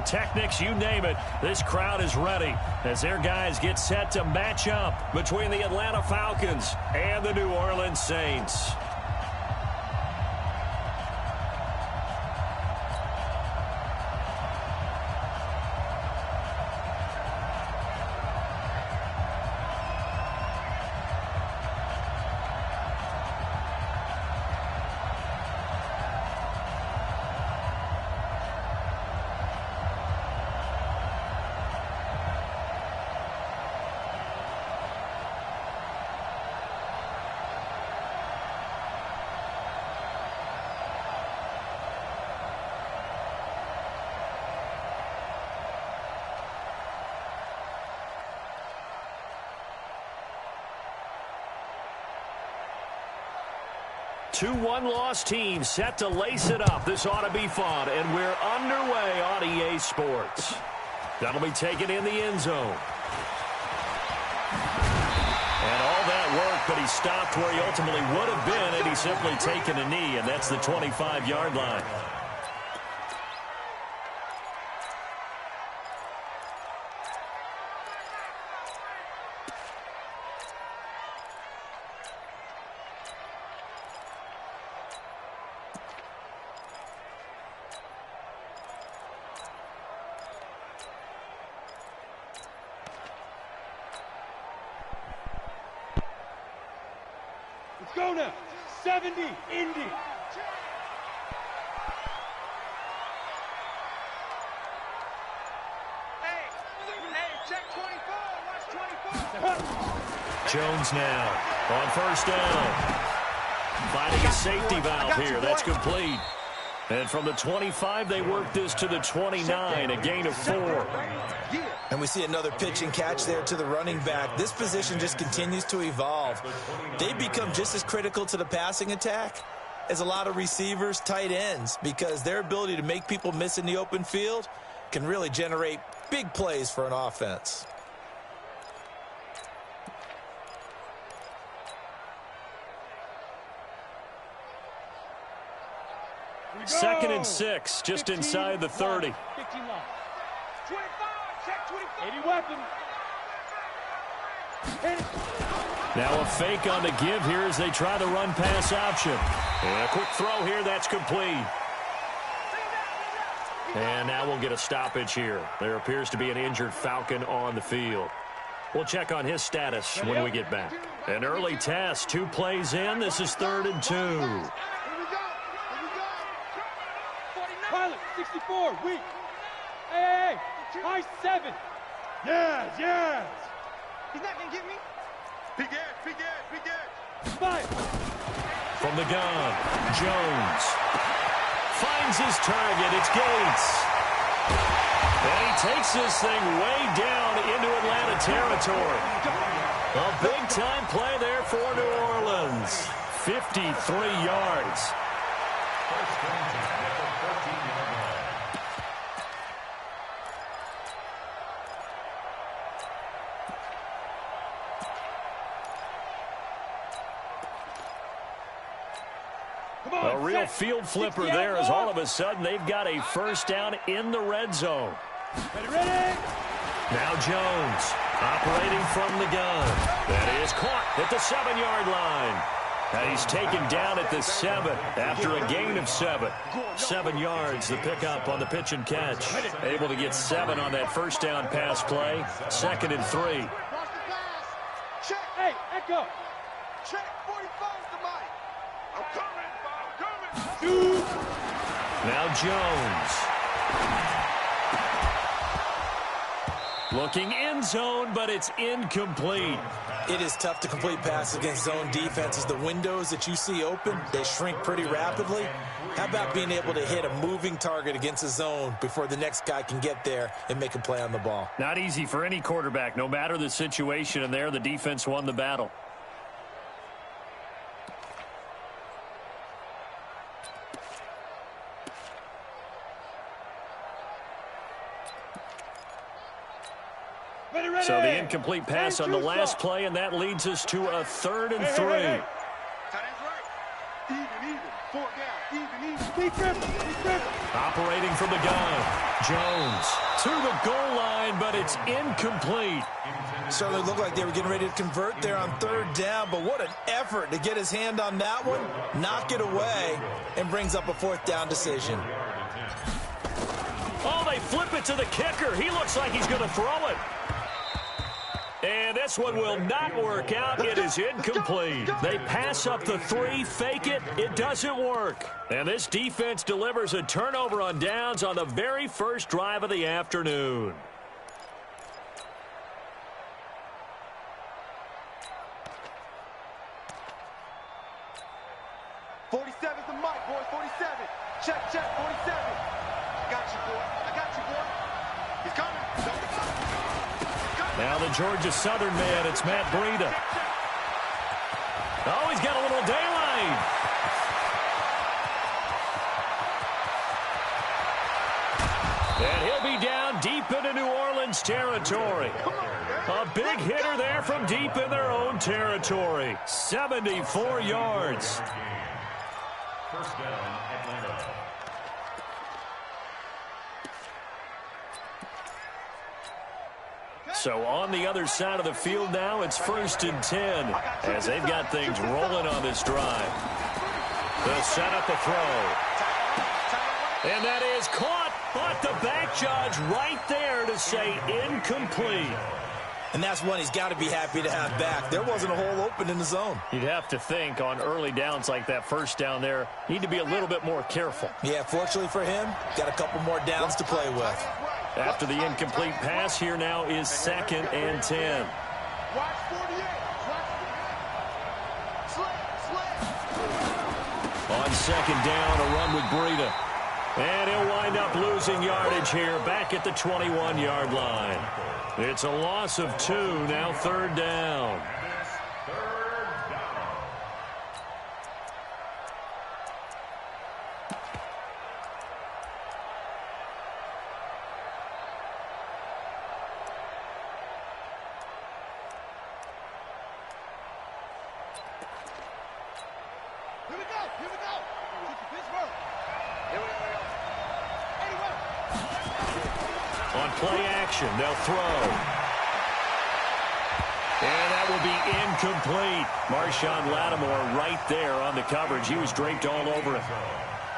pyrotechnics, you name it. This crowd is ready as their guys get set to match up between the Atlanta Falcons and the New Orleans Saints. Two one-loss teams set to lace it up. This ought to be fun, and we're underway on EA Sports. That'll be taken in the end zone. And all that work, but he stopped where he ultimately would have been had he simply taken a knee, and that's the 25-yard line. Let's go now. 70, Indy. Hey, check 24. Watch 24. Jones now on first down. Finding a safety valve here. That's complete. And from the 25, they work this to the 29, a gain of 4. And we see another pitch and catch there to the running back. This position just continues to evolve. They become just as critical to the passing attack as a lot of receivers, tight ends, because their ability to make people miss in the open field can really generate big plays for an offense. Second and 6, just 15, inside the 30. 15 line. 25, check 25. 80 weapon. Now a fake on the give here as they try the run-pass option. And a quick throw here, that's complete. And now we'll get a stoppage here. There appears to be an injured Falcon on the field. We'll check on his status when we get back. An early test, 2 plays in. This is 3rd and 2. Pilot, 64, weak. Hey, high 7. Yes. He's not going to get me. Be good. Fire. From the gun, Jones finds his target. It's Gates. And he takes this thing way down into Atlanta territory. A big-time play there for New Orleans. 53 yards. A real field flipper there as all of a sudden they've got a first down in the red zone. Ready. Now Jones operating from the gun. That is caught at the 7-yard line. And he's taken down at the 7 after a gain of 7. 7 yards, the pickup on the pitch and catch. Able to get 7 on that first down pass play. 2nd and 3. Check. Hey, echo. Check 45 to Mike. I'm coming. Now Jones. Looking in zone, but it's incomplete. It is tough to complete passes against zone defenses. The windows that you see open, they shrink pretty rapidly. How about being able to hit a moving target against a zone before the next guy can get there and make a play on the ball? Not easy for any quarterback, no matter the situation, and there the defense won the battle. So the incomplete pass on the last play, and that leads us to a 3rd and 3. Tight end's right. Even. 4 down. Even. Keep gripping. Operating from the gun. Jones to the goal line, but it's incomplete. Certainly looked like they were getting ready to convert there on third down, but what an effort to get his hand on that one, knock it away, and brings up a fourth down decision. Oh, they flip it to the kicker. He looks like he's going to throw it. And this one will not work out. It is incomplete. They pass up the 3, fake it. It doesn't work. And this defense delivers a turnover on downs on the very first drive of the afternoon. '47's the mic, boys. 47. Check, 47. I got you, boy. I got you, boy. He's coming. Now the Georgia Southern man, it's Matt Breida. Oh, he's got a little daylight. And he'll be down deep into New Orleans territory. A big hitter there from deep in their own territory. 74 yards. First down, Atlanta. So on the other side of the field now, it's 1st and 10 as they've got things rolling on this drive. They'll set up a throw. And that is caught, but the back judge right there to say incomplete. And that's one he's got to be happy to have back. There wasn't a hole open in the zone. You'd have to think on early downs like that first down there, need to be a little bit more careful. Yeah, fortunately for him, got a couple more downs to play with. After the incomplete pass, here now is 2nd and 10. Watch 48. On 2nd down, a run with Breida. And he'll wind up losing yardage here back at the 21-yard line. It's a loss of 2, now 3rd down. On play action, they'll throw. And that will be incomplete. Marshawn Lattimore right there on the coverage. He was draped all over it.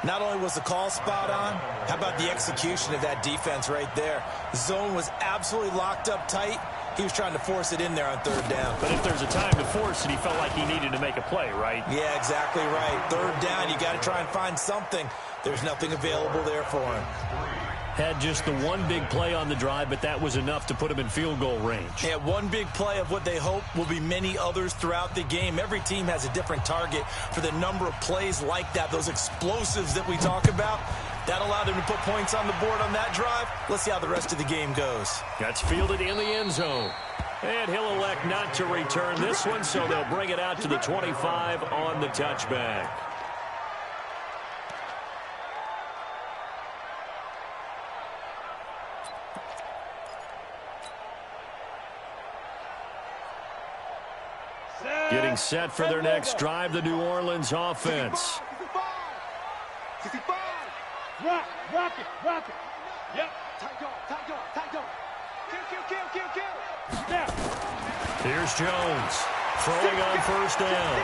Not only was the call spot on, how about the execution of that defense right there? The zone was absolutely locked up tight. He was trying to force it in there on 3rd down. But if there's a time to force it, he felt like he needed to make a play, right? Yeah, exactly right. 3rd down, you got to try and find something. There's nothing available there for him. Had just the one big play on the drive, but that was enough to put him in field goal range. Yeah, one big play of what they hope will be many others throughout the game. Every team has a different target for the number of plays like that, those explosives that we talk about. That allowed him to put points on the board on that drive. Let's see how the rest of the game goes. That's fielded in the end zone. And he'll elect not to return this one, so they'll bring it out to the 25 on the touchback. Getting set for their next drive, the New Orleans offense. 65. Rock it. Yep. Tight go. Kill. Now. Here's Jones throwing on 1st down.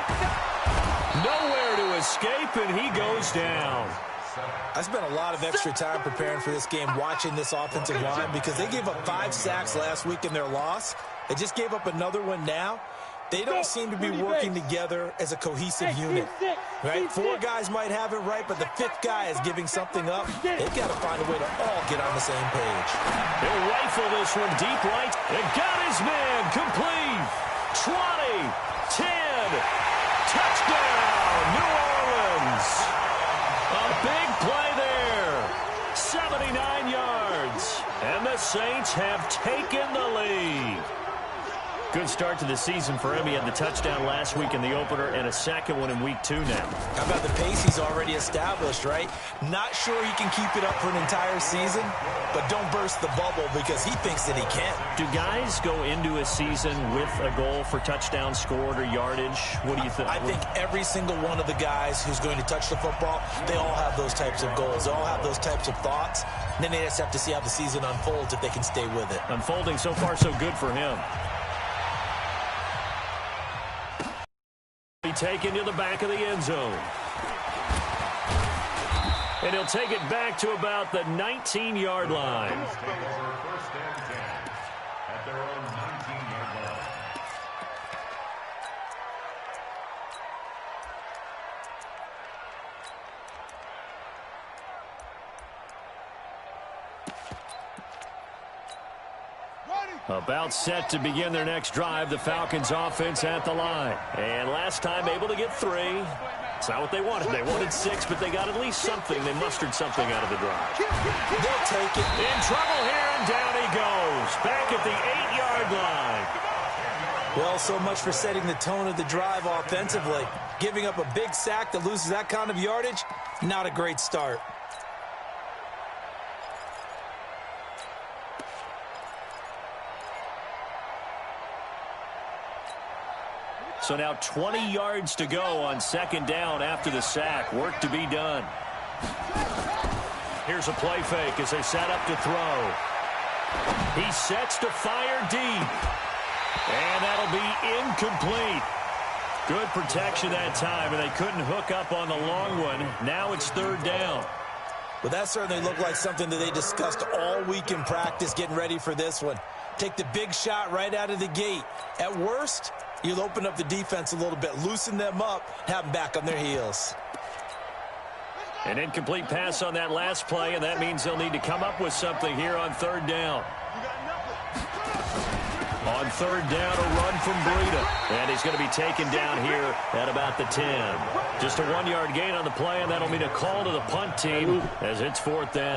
Nowhere to escape, and he goes down. I spent a lot of extra time preparing for this game, watching this offensive line, because they gave up 5 sacks last week in their loss. They just gave up another one now. They don't seem to be working together as a cohesive unit, right? 4 guys might have it right, but the 5th guy is giving something up. They've got to find a way to all get on the same page. He'll rifle this one deep right and got his man complete. 20, 10, touchdown, New Orleans. A big play there, 79 yards, and the Saints have taken the lead. Good start to the season for him. He had the touchdown last week in the opener and a second one in week 2 now. How about the pace he's already established, right? Not sure he can keep it up for an entire season, but don't burst the bubble because he thinks that he can. Do guys go into a season with a goal for touchdown scored or yardage? What do you think? I think every single one of the guys who's going to touch the football, they all have those types of goals. They all have those types of thoughts. And then they just have to see how the season unfolds if they can stay with it. Unfolding so far so good for him. Be taken to the back of the end zone. And he'll take it back to about the 19-yard line. First and 10 at their own 19-yard line. About set to begin their next drive, the Falcons offense at the line. And last time able to get 3. It's not what they wanted. They wanted 6, but they got at least something. They mustered something out of the drive. They'll take it. In trouble here, and down he goes. Back at the 8-yard line. Well, so much for setting the tone of the drive offensively. Giving up a big sack that loses that kind of yardage, not a great start. So now 20 yards to go on second down after the sack. Work to be done. Here's a play fake as they set up to throw. He sets to fire deep. And that'll be incomplete. Good protection that time, and they couldn't hook up on the long one. Now it's third down. Well, that certainly looked like something that they discussed all week in practice getting ready for this one. Take the big shot right out of the gate. At worst, you'll open up the defense a little bit, loosen them up, have them back on their heels. An incomplete pass on that last play, and that means they'll need to come up with something here on third down. On third down, a run from Breida. And he's going to be taken down here at about the 10. Just a 1-yard gain on the play, and that'll mean a call to the punt team as it's fourth down.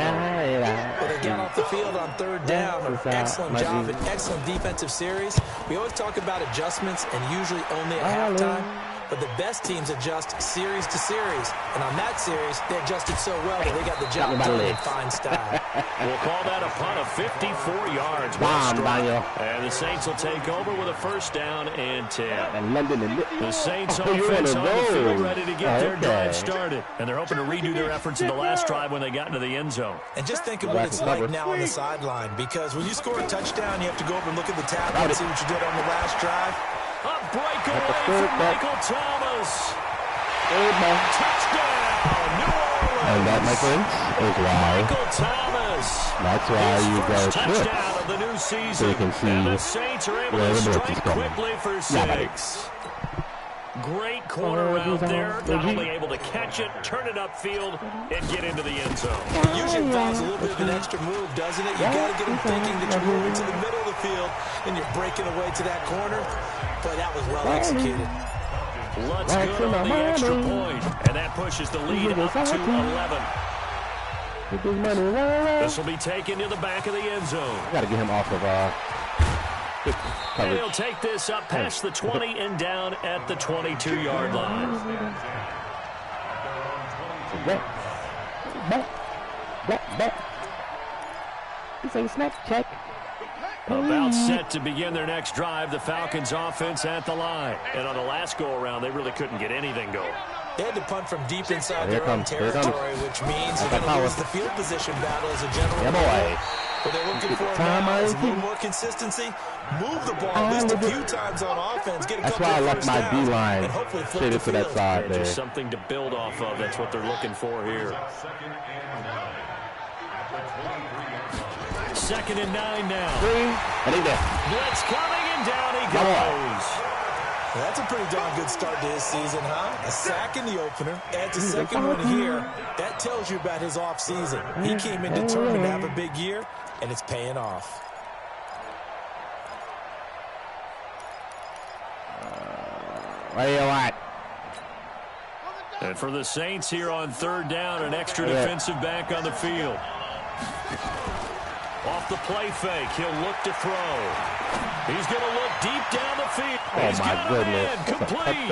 Well, they got off the field on third down. An excellent job, an excellent defensive series. We always talk about adjustments and usually only at halftime. But the best teams adjust series to series. And on that series, they adjusted so well that they got the job done in fine style. We'll call that a punt of 54 yards. And the Saints will take over with a first down and 10. The Saints offense on the field ready to get their drive started. And they're hoping to redo their efforts in the last drive when they got into the end zone. And just think of what it's like now on the sideline. Because when you score a touchdown, you have to go over and look at the tablet and see what you did on the last drive. A breakaway from Michael Thomas. Touchdown, New Orleans. And that, my friends, is why. Michael Thomas. That's why you go touchdown of the new season. So you can see and the Saints are able to strike quickly for 6. Great corner out there. Not only able to catch it, turn it upfield, and get into the end zone. It usually involves a little bit of an extra move, doesn't it? You got to get them thinking that you're moving to the middle of the field and you're breaking away to that corner. But that was well executed. Let's go on the extra point, and that pushes the lead up to 11. This will be taken to the back of the end zone. Got to get him off of and he'll take this up past the 20 and down at the 22-yard line. He's a snap check. About set to begin their next drive, the Falcons offense at the line. And on the last go-around, they really couldn't get anything going. They had to punt from deep inside their own territory, which means they're going to lose the field position battle as a general rule. What they're looking for now is a little more consistency. Move the ball at least a few times on offense. Get a couple of first downs, and hopefully flip the field. To that side there. Just something to build off of. That's what they're looking for here. Second and 9 now. Blitz coming, and down he goes. Well, that's a pretty darn good start to his season, huh? A sack in the opener, adds a second one here. That tells you about his offseason. He came in determined to have a big year, and it's paying off. What do you want? And for the Saints here on third down, an extra defensive back on the field. Off the play fake. He'll look to throw. He's going to look deep down the field. Oh, my goodness. Complete.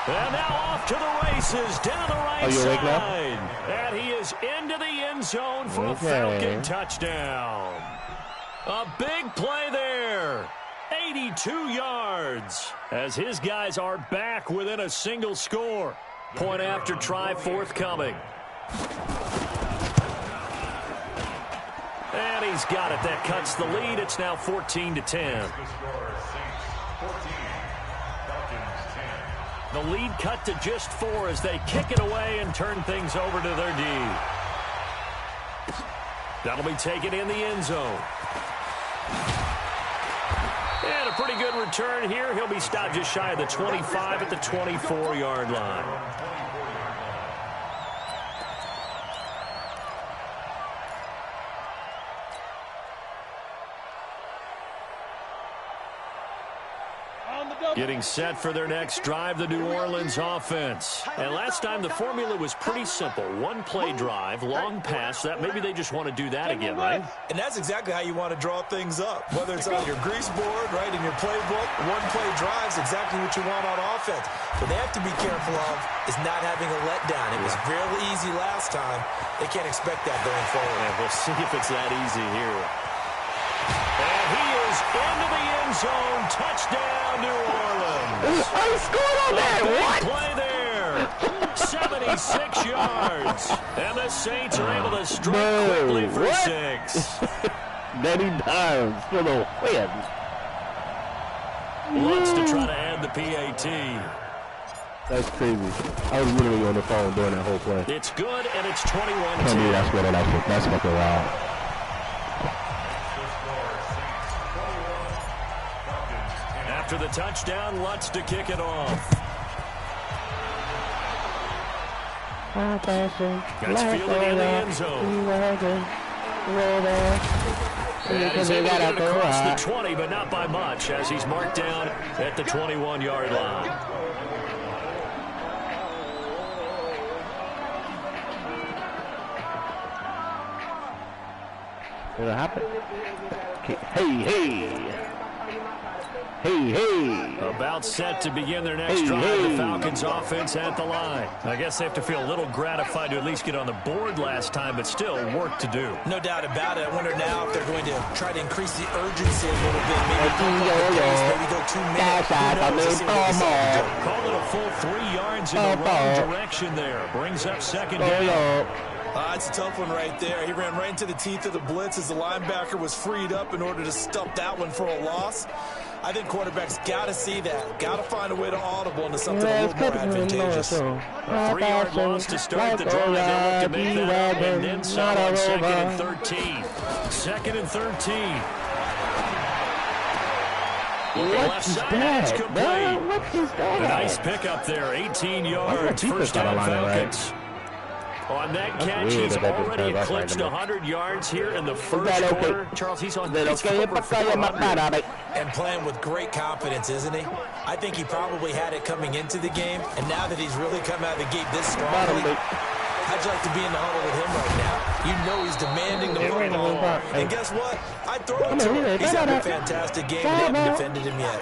And now off to the races, down the right side. And he is into the end zone for a Falcon touchdown. A big play there. 82 yards. As his guys are back within a single score. Point after try forthcoming. And he's got it. That cuts the lead. It's now 14-10. The lead cut to just 4 as they kick it away and turn things over to their D. That'll be taken in the end zone. And a pretty good return here. He'll be stopped just shy of the 25 at the 24-yard line. Getting set for their next drive, the New Orleans offense. And last time the formula was pretty simple. One play drive, long pass. That maybe they just want to do that again, right? And that's exactly how you want to draw things up. Whether it's on your grease board, right, in your playbook, one play drive is exactly what you want on offense. What they have to be careful of is not having a letdown. It was really easy last time. They can't expect that going forward. And we'll see if it's that easy here. And he is into the end zone. Touchdown, New Orleans. I scored on that. What? Play there. 76 yards. And the Saints are able to strike quickly for 6. Many times for the win. Wants to try to add the PAT. That's crazy. I was literally on the phone during that whole play. It's good, and it's 21-2. Tell me that's what that's fucking wild. After the touchdown, Lutz to kick it off. Gets fielded in the end zone. And he's able to get it across the 20, but not by much, as he's marked down at the 21-yard line. What happened? Hey. About set to begin their next drive. The Falcons offense at the line. I guess they have to feel a little gratified to at least get on the board last time, but still work to do. No doubt about it. I wonder now if they're going to try to increase the urgency a little bit. Maybe go 2 minutes. Call it a full 3 yards in the wrong direction there. Brings up second down. It's a tough one right there. He ran right into the teeth of the blitz as the linebacker was freed up in order to stop that one for a loss. I think quarterbacks got to see that. Got to find a way to audible into something a little more advantageous. A 3-yard loss to start the drive. They'll look to make that up and then some on 2nd and 13. 2nd and 13. Left side, it's complete. A nice pickup there. 18 yards. First down Falcons. On that catch, he's already eclipsed 100 yards here in the first quarter. Charles, he's on pace for over 400. And playing with great confidence, isn't he? I think he probably had it coming into the game, and now that he's really come out of the gate this strongly, how'd you like to be in the huddle with him right now? You know he's demanding the football. And guess what? I'd throw it to him. He's having a fantastic game, and they haven't defended him yet.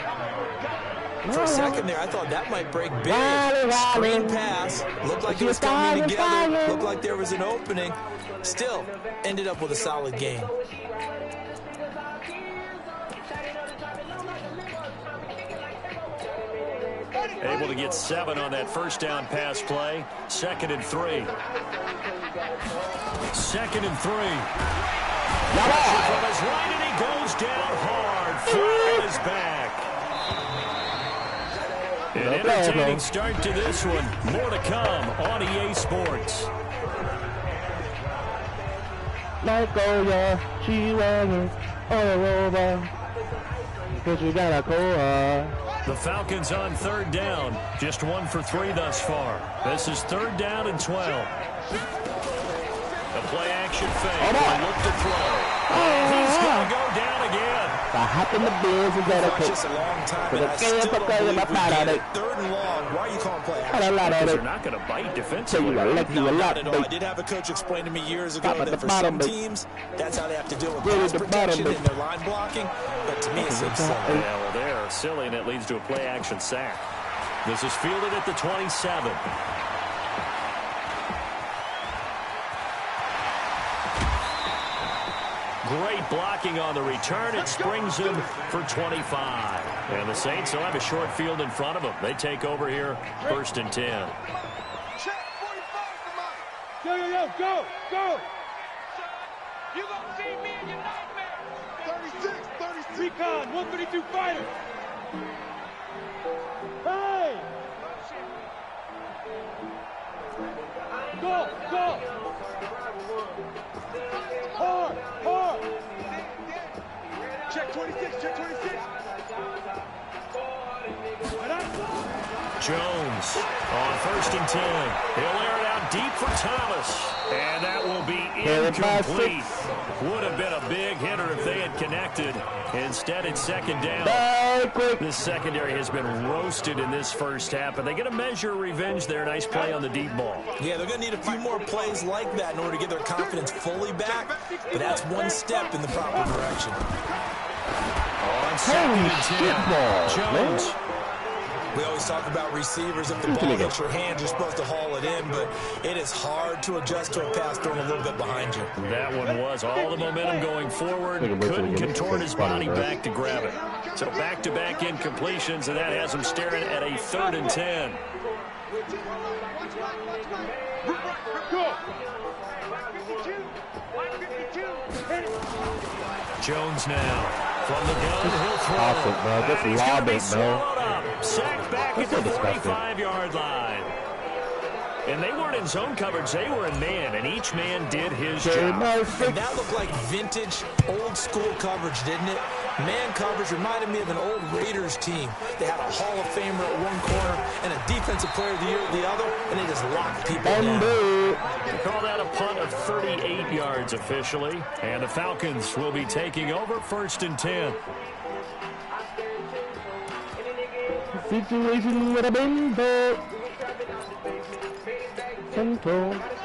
For a second there, I thought that might break big. Screen pass. Looked like it was coming together. Looked like there was an opening. Still, ended up with a solid game. Able to get 7 on that first down pass play. 2nd and 3. 2nd and 3. Pressure from his right, and he goes down hard. Flat on his back. An entertaining start to this one. More to come on EA Sports. The Falcons on 3rd down. Just 1 for 3 thus far. This is 3rd down and 12. A play-action fake. Look to throw. And he's going to go down again. Just a long time, and I still don't believe we get it. 3rd and long. Why are you calling play action? Because they're not going to bite defensively. No, not at all. I did have a coach explain to me years ago that for some teams, that's how they have to deal with pass protection and their line blocking. But to me, it seems silly. Yeah, well, they're silly, and it leads to a play-action sack. This is fielded at the 27. Great blocking on the return. It springs him for 25. And the Saints will have a short field in front of them. They take over here, 1st and 10. Go. You gonna see me in your nightmare. 36. Recon, 132 fighter. Hey! Go. Hard. Check 26. Jones on 1st and 10. He'll air it out deep for Thomas. And that will be incomplete. Would have been a big hitter if they had connected. Instead, it's 2nd down. This secondary has been roasted in this first half, and they get a measure of revenge there. Nice play on the deep ball. Yeah, they're going to need a few more plays like that in order to get their confidence fully back. But that's one step in the proper direction. On 2nd and 10, Jones. We always talk about receivers. If the ball hits your hand, you're supposed to haul it in, but it is hard to adjust to a pass thrown a little bit behind you. That one was all the momentum going forward. Couldn't contort his body back to grab it. So back-to-back incompletions, and that has him staring at a 3rd and 10. Jones now. From the gun, he'll throw. Awesome, bro. Just lob it, bro. Sacked back at the 45-yard line. And they weren't in zone coverage. They were in man, and each man did his job. And that looked like vintage, old-school coverage, didn't it? Man coverage reminded me of an old Raiders team. They had a Hall of Famer at one corner and a Defensive Player of the Year at the other, and they just locked people down. They call that a punt of 38 yards officially. And the Falcons will be taking over, 1st and 10. Situation would have been bad.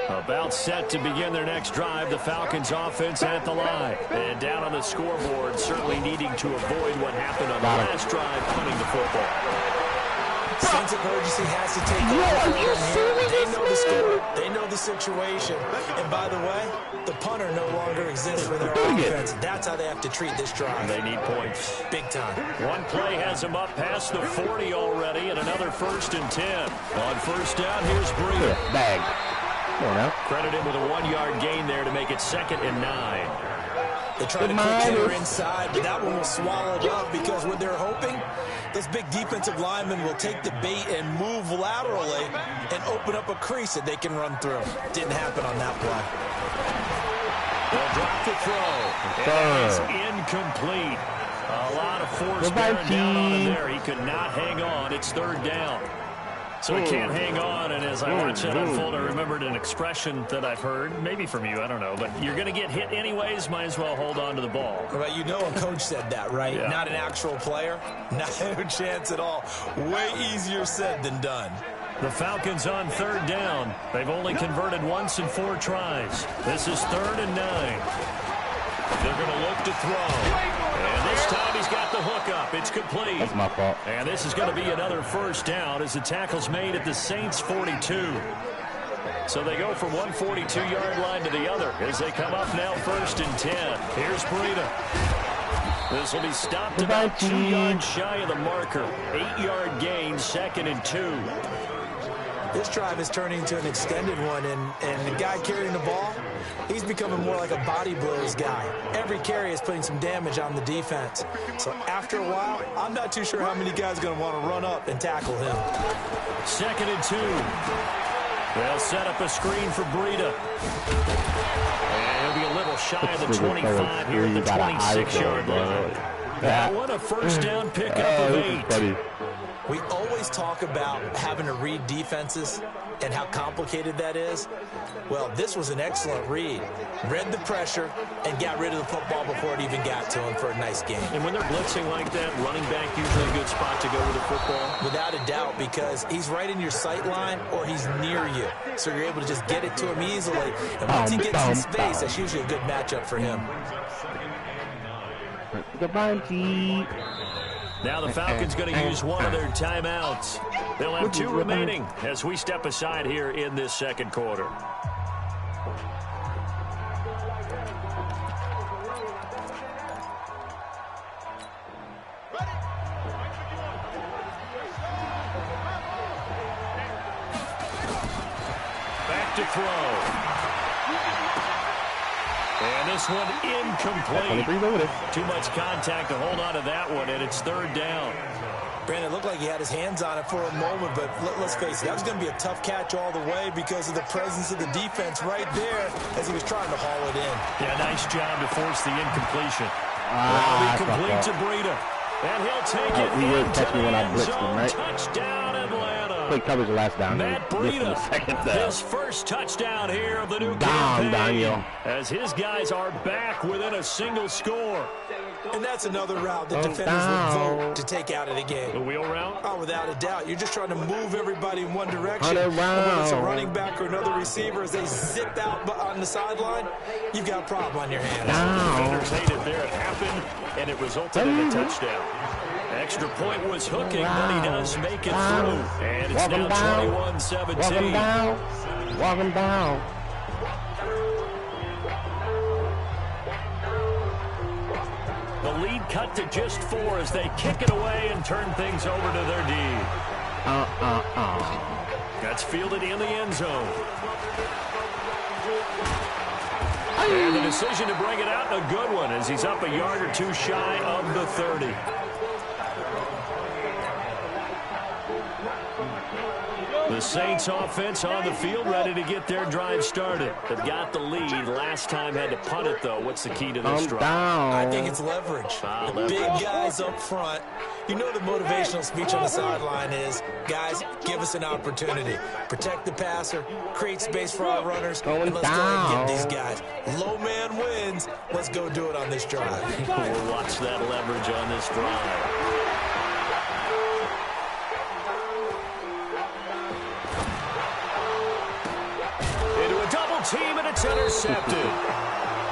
About set to begin their next drive. The Falcons offense at the line. And down on the scoreboard, certainly needing to avoid what happened on the last drive, punting the football. Sense of urgency has to take over. They know the score. They know the situation. And by the way, the punter no longer exists for their offense. That's how they have to treat this drive. They need points. Big time. One play has them up past the 40 already, and another 1st and 10. On 1st down, here's Breida. Bag. Come on now. Credit him with a 1-yard gain there to make it 2nd and 9. They try to quick hitter inside, but that one was swallowed up because what they're hoping, this big defensive lineman will take the bait and move laterally and open up a crease that they can run through. Didn't happen on that play. They'll drop the throw. And it's incomplete. A lot of force bearing down on him there. He could not hang on. It's 3rd down. So he can't hang on, and as I watch that unfold, I remembered an expression that I've heard, maybe from you, I don't know, but you're going to get hit anyways, might as well hold on to the ball. Well, you know a coach said that, right? Yeah. Not an actual player. No chance at all. Way easier said than done. The Falcons on 3rd down. They've only converted once in 4 tries. This is 3rd and 9. They're going to look to throw. And this time he's got the hook up. It's complete. That's my fault. And this is going to be another 1st down as the tackle's made at the Saints' 42. So they go from one 42-yard line to the other as they come up now 1st and 10. Here's Breida. This will be stopped about 2 yards shy of the marker. 8-yard gain, 2nd and 2. This drive is turning into an extended one, and the guy carrying the ball, he's becoming more like a body blows guy. Every carry is putting some damage on the defense. So after a while, I'm not too sure how many guys are going to want to run up and tackle him. 2nd and 2. They'll set up a screen for Breida. And he'll be a little shy of the 25 here at the 26-yard line. That one a 1st down pickup of 8. We always talk about having to read defenses and how complicated that is. Well, this was an excellent read. Read the pressure and got rid of the football before it even got to him for a nice game. And when they're blitzing like that, running back usually a good spot to go with the football? Without a doubt, because he's right in your sight line or he's near you. So you're able to just get it to him easily. And once he gets in space, that's usually a good matchup for him. Now the Falcons going to use one of their timeouts. They'll have 2 remaining as we step aside here in this second quarter. Back to throw. And this one incomplete. Too much contact to hold on to that one, and it's 3rd down. Brandon, it looked like he had his hands on it for a moment, but let's face it, that was going to be a tough catch all the way because of the presence of the defense right there as he was trying to haul it in. Yeah, nice job to force the incompletion. That'll be complete to Breida. And he'll take it into the end zone. Touchdown, Atlanta. Play coverage the last down. Matt Breida, his first touchdown here of the new campaign, as his guys are back within a single score. And that's another route that defenders would vote to take out of the game. The wheel route? Oh, without a doubt. You're just trying to move everybody in one direction. Whether it's a running back or another receiver, as they zip out on the sideline, you've got a problem on your hands. Defenders hate it there. It happened, and it resulted in a touchdown. Extra point was hooking, but he does make it through. And it's now 21-17. Walk him down. The lead cut to just 4 as they kick it away and turn things over to their D. That's fielded in the end zone. And the decision to bring it out, a good one, as he's up a yard or 2 shy of the 30. The Saints offense on the field, ready to get their drive started. They've got the lead. Last time had to punt it, though. What's the key to this drive? I think it's leverage. The big guys up front. You know the motivational speech on the sideline is, guys, give us an opportunity. Protect the passer, create space for our runners, and let's go ahead and get these guys. Low man wins. Let's go do it on this drive. We'll watch that leverage on this drive. Team, and it's intercepted.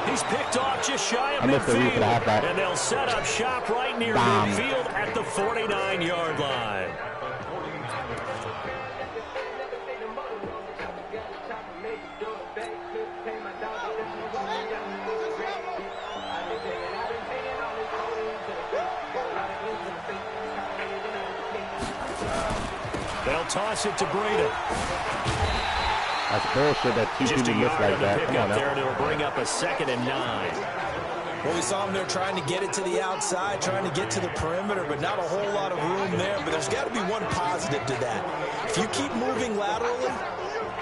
He's picked off just shy of midfield, and they'll set up shop right near midfield at the 49-yard line. They'll toss it to Breida. That's bullshit that 2 people miss like that. Come on there, and it'll bring up a 2nd and 9. Well, we saw him there trying to get it to the outside, trying to get to the perimeter, but not a whole lot of room there. But there's got to be one positive to that. If you keep moving laterally,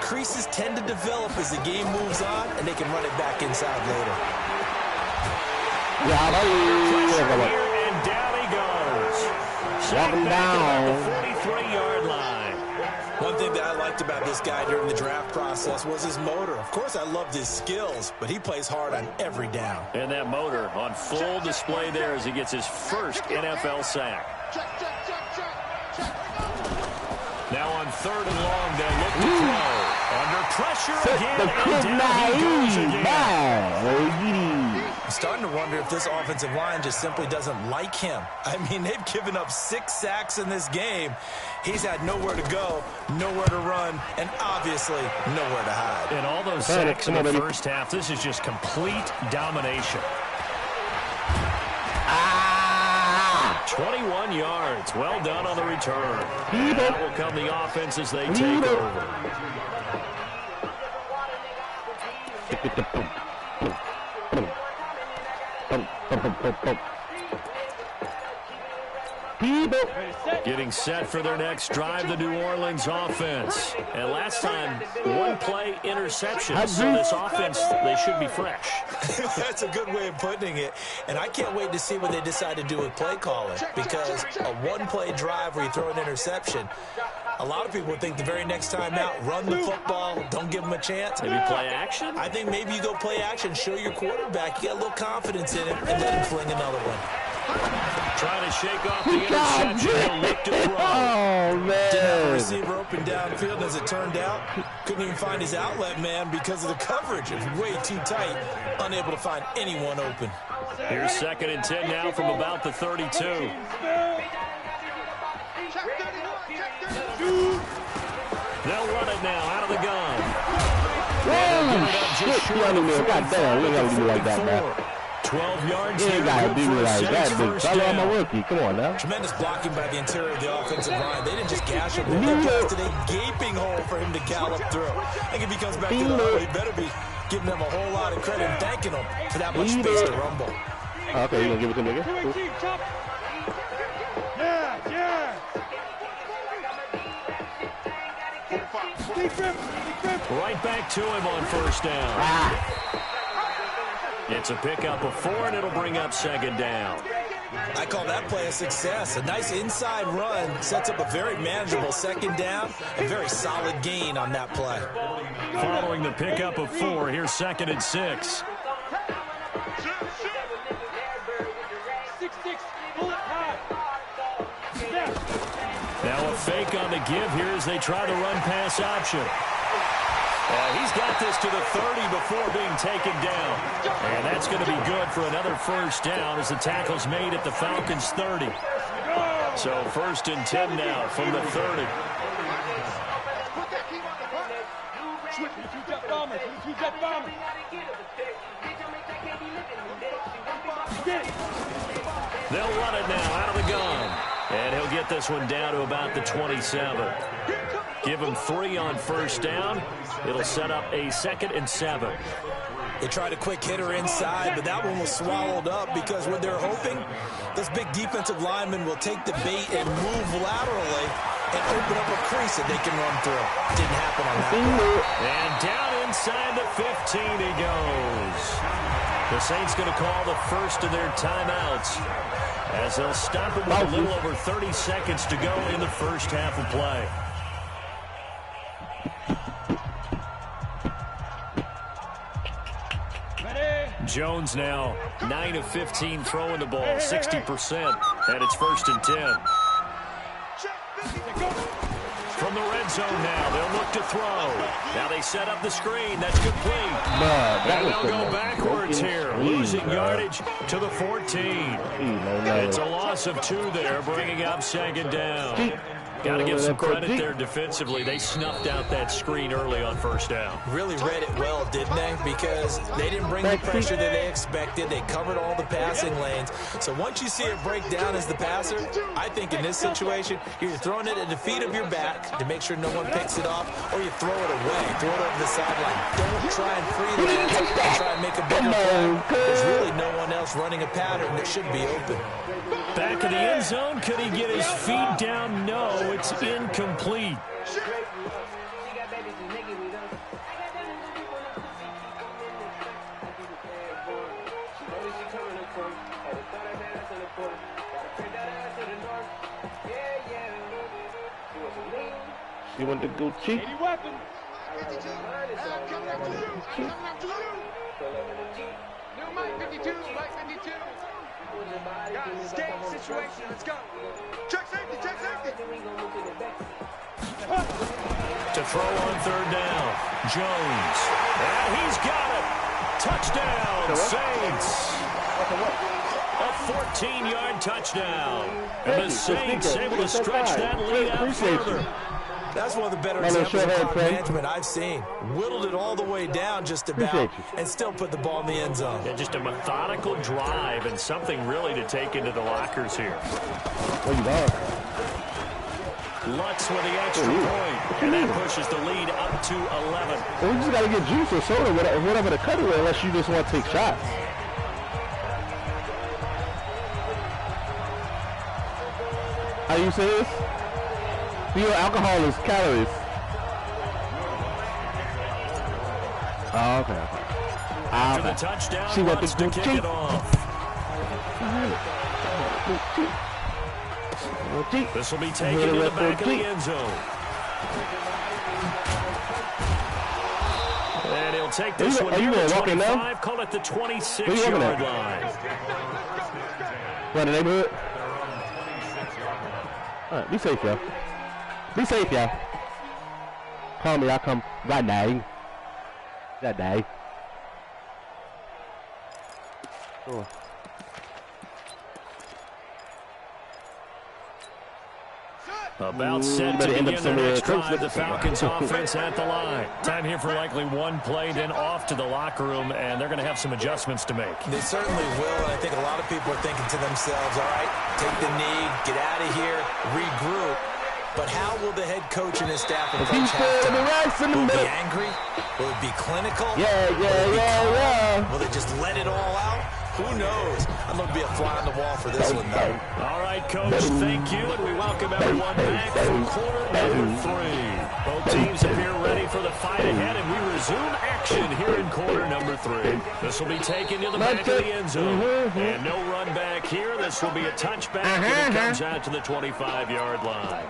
creases tend to develop as the game moves on, and they can run it back inside later. Pressure here, and down he goes. Walking down the 43-yard line. One thing that I liked about this guy during the draft process was his motor. Of course, I loved his skills, but he plays hard on every down. And that motor on full display there as he gets his first NFL sack. Now on 3rd and long, they'll look to throw. Under pressure again, and down he goes again. I'm starting to wonder if this offensive line just simply doesn't like him. I mean, they've given up 6 sacks in this game. He's had nowhere to go, nowhere to run, and obviously nowhere to hide. And all those sacks in the first half, this is just complete domination. 21 yards. Well done on the return. And that will come the offense as they take over. Getting set for their next drive, the New Orleans offense. And last time, 1 play interception. So this offense, they should be fresh. That's a good way of putting it. And I can't wait to see what they decide to do with play calling, because a one-play drive where you throw an interception, a lot of people think the very next time out, run the football, don't give them a chance. Maybe play action? I think maybe you go play action, show your quarterback you got a little confidence in him, and let him fling another one. Trying to shake off the interception. He'll look to throw. Oh, man. Didn't have a receiver open downfield, and as it turned out, couldn't even find his outlet man because of the coverage. It was way too tight, unable to find anyone open. Here's 2nd and 10 now from about the 32. They'll run it now out of the gun. Shit, God damn, we gotta do like that, man. 12 yards. You ain't gotta do it like that, dude. Follow my rookie. Come on now. Tremendous blocking by the interior of the offensive line. They didn't just gash him. They blasted a gaping hole for him to gallop through. I think if he comes back to the hole, he better be giving them a whole lot of credit and thanking them for that much space to rumble. Okay, you gonna give it to me again? Cool. Right back to him on 1st down. It's a pickup of 4, and it'll bring up 2nd down. I call that play a success. A nice inside run sets up a very manageable 2nd down. A very solid gain on that play. Following the pickup of 4, here's 2nd and 6. Now a fake on the give here as they try the run-pass option. He's got this to the 30 before being taken down. And that's going to be good for another 1st down as the tackle's made at the Falcons' 30. So 1st and 10 now from the 30. They'll run it now out of the gun. And he'll get this one down to about the 27. Give him 3 on 1st down. It'll set up a 2nd and 7. They tried a quick hitter inside, but that one was swallowed up because what they're hoping, those big defensive linemen will take the bait and move laterally and open up a crease that they can run through. Didn't happen on that one. And down inside the 15 he goes. The Saints going to call the first of their timeouts as they'll stop it with a little over 30 seconds to go in the first half of play. Jones now 9 of 15 throwing the ball, 60%, and it's 1st and 10. From the red zone now, they'll look to throw. Now they set up the screen. That's complete. And they'll go backwards here, losing yardage to the 14. It's a loss of 2 there, bringing up 2nd down. Got to give some credit there defensively. They snuffed out that screen early on 1st down. Really read it well, didn't they? Because they didn't bring the pressure that they expected. They covered all the passing lanes. So once you see it break down as the passer, I think in this situation, you're throwing it at the feet of your back to make sure no one picks it off, or you throw it away. Throw it over the sideline. Don't try and freelance and try and make a bigger play. There's really no one else running a pattern that should be open. Back in the end zone, could he get his feet down? No, it's incomplete. You want to go cheap? Escape situation, let's go. Check safety, check safety. To throw on 3rd down, Jones. And he's got it. Touchdown, Saints. A 14-yard touchdown. And the Saints able to stretch that lead out further. That's one of the better examples of clock management I've seen. Whittled it all the way down just about and still put the ball in the end zone. Yeah, just a methodical drive and something really to take into the lockers here. Lutz with the extra point, and that pushes the lead up to 11. Well, we just got to get juice or soda, whatever the cut away, unless you just want to take shots. How you say this? Pure alcohol is calories. Oh, okay. I After the touchdown, wants to kick it off. This will be taken to the back of the end zone. And he'll take this one near the 25, call it the 26-yard line. What, the neighborhood? All right, be safe, y'all. Be safe, y'all. Call me, I'll come. Right now. Right now. Oh. About set to begin their next drive, the Falcons offense at the line. Time here for likely one play, then off to the locker room, and they're going to have some adjustments to make. They certainly will, and I think a lot of people are thinking to themselves, all right, take the knee, get out of here, regroup. But how will the head coach and his staff approach halftime? Will it be angry? Will it be clinical? Yeah. Will they just let it all out? Who knows? I'm going to be a fly on the wall for this one, though. All right, Coach, thank you, and we welcome everyone back for quarter number 3. Both teams appear ready for the fight ahead, and we resume action here in quarter number 3. This will be taken to the back of the end zone. And no run back here. This will be a touchback, and it comes out to the 25-yard line.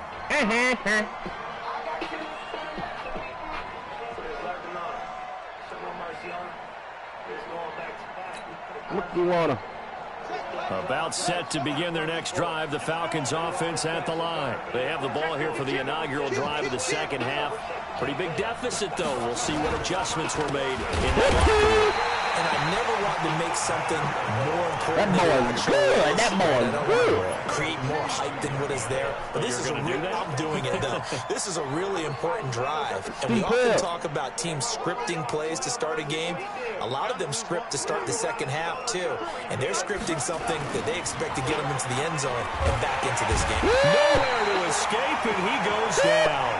About set to begin their next drive, the Falcons offense at the line. They have the ball here for the inaugural drive of the second half. Pretty big deficit, though. We'll see what adjustments were made in that locker room. And I never want to make something more important than create more hype than what is there. But this is I'm doing it, though. This is a really important drive. And we often talk about teams scripting plays to start a game. A lot of them script to start the second half, too. And they're scripting something that they expect to get them into the end zone and back into this game. Nowhere to escape, and he goes down.